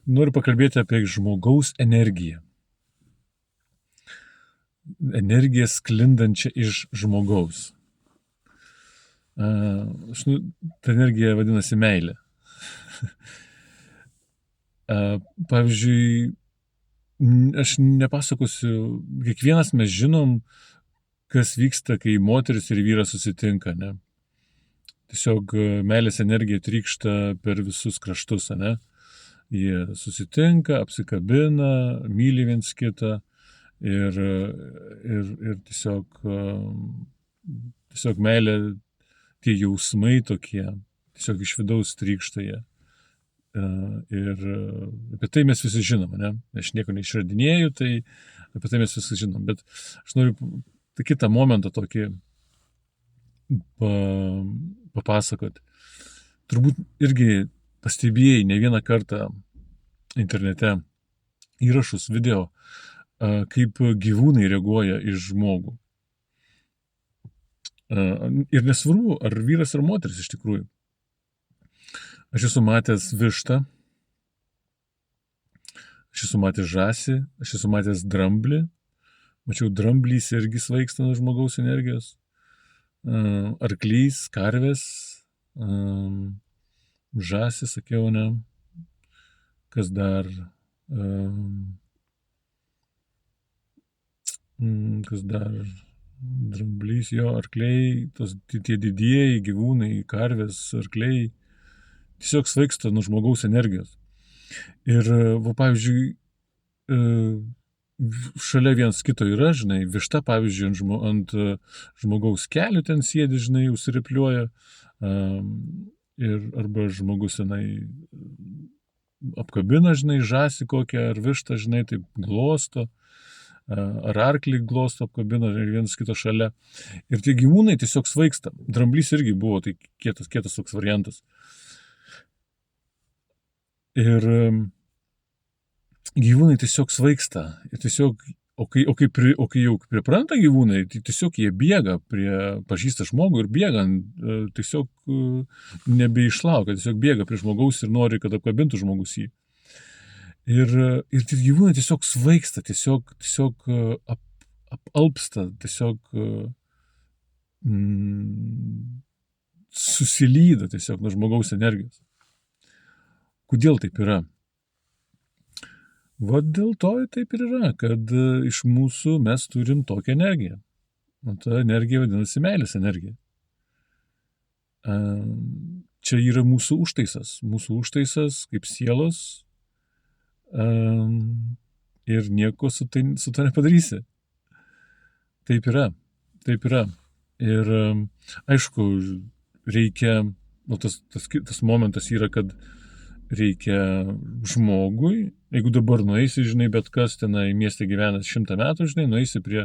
Noriu pakalbėti apie žmogaus energiją. Energiją sklindančią iš žmogaus. Ta energija vadinasi meilė. Pavyzdžiui, aš nepasakosiu, kiekvienas mes žinom, kas vyksta, kai moteris ir vyras susitinka, ne? Tiesiog meilės energija trykšta per visus kraštus, ne? Jie susitinka, apsikabina, myli viens kitą ir tiesiog meilė, tie jausmai tokie, tiesiog iš vidaus trykšta jie. Ir apie tai mes visi žinom, ne? Aš nieko neišradinėju, tai apie tai mes visi žinom. Bet aš noriu kitą momentą tokį papasakoti. Turbūt irgi pastebėjai ne vieną kartą internete įrašus, video, kaip gyvūnai reaguoja iš žmogų. Ir nesvarbu, ar vyras ar moteris iš tikrųjų. Aš esu matęs vištą, aš esu matęs žąsį, aš esu matęs dramblį, mačiau dramblys irgi svaigsta nuo žmogaus energijos, arklys, karvės, žąsis, sakiau, ne, kas dar, dramblys, jo, arkliai, tie didieji gyvūnai, karvės, arkliai, tiesiog svaigsta nuo žmogaus energijos. Ir, pavyzdžiui, šalia vienas kito yra, žinai, višta, pavyzdžiui, ant žmogaus kelių ten sėdi, žinai, užsiripliuoja, arba žmogus, žinai, apkabina, žinai, žąsį kokią, ar vištą, žinai, taip glosto, ar arklį glosto, apkabina ir vienas kito šalia. Ir tie gyvūnai tiesiog svaigsta. Dramblys irgi buvo, tai kietas toks variantas. Ir gyvūnai tiesiog svaigsta. Ir tiesiog, o kai jau pripranta gyvūnai, tai tiesiog jie bėga pažįsta žmogų ir bėga, tiesiog nebeišlaukia, tiesiog bėga prie žmogaus ir nori, kad apkabintų žmogus jį. Ir tie gyvūnai tiesiog svaigsta, tiesiog apalpsta, tiesiog susilyda tiesiog nuo žmogaus energijos. Kodėl taip yra? Dėl to taip ir yra, kad iš mūsų mes turim tokią energiją. O ta energija vadinasi meilės energija. Čia yra mūsų užtaisas kaip sielos, ir nieko su to nepadarysi. Taip yra. Ir aišku, reikia, tas momentas yra, kad reikia žmogui, jeigu dabar nueisi, žinai, bet kas tenai mieste gyvenęs 100 metų, žinai, nueisi prie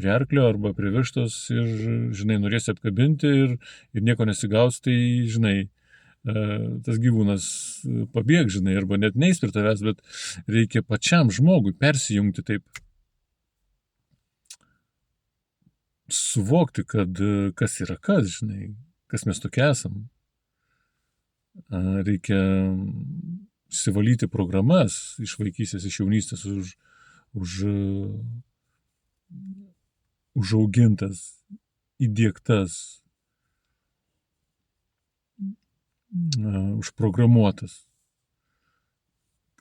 arklio arba prie vištos ir, žinai, norėsi apkabinti ir nieko nesigaus, tai, žinai, tas gyvūnas pabėg, žinai, arba net neis prie tavęs, bet reikia pačiam žmogui persijungti taip, suvokti, kad kas yra kas, žinai, kas mes tokie esam. Reikia išsivalyti programas iš vaikystės, iš jaunystės, užaugintas, įdiegtas, užprogramuotas.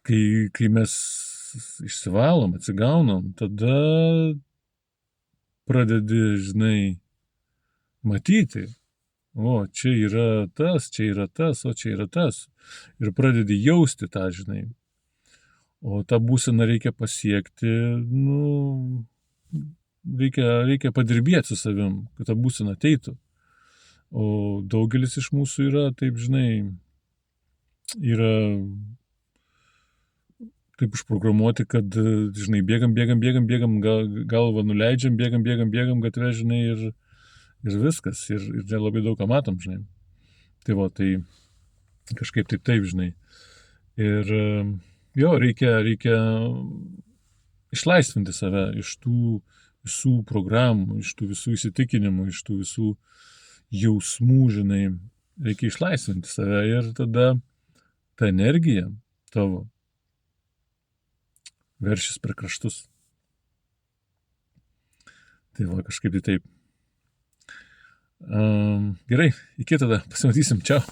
Kai mes išsivalom, atsigaunam, tada pradedi, žinai, matyti, o čia yra tas, o čia yra tas. Ir pradedi jausti tą, žinai. O tą būseną reikia pasiekti, reikia padirbėti su savim, kad ta būsena ateitų. O daugelis iš mūsų yra, taip, žinai, yra taip užprogramuoti, kad, žinai, bėgam, galvą nuleidžiam, bėgam gatve, žinai, ir viskas, ir nelabai daug ką matom, žinai. Tai kažkaip taip, žinai. Ir jo, reikia išlaisvinti save iš tų visų programų, iš tų visų įsitikinimų, iš tų visų jausmų, žinai. Reikia išlaisvinti save ir tada ta energija tavo, veršis per kraštus. Tai va, kažkaip tai taip. Gerai, iki tada, pasimatysim, čiau.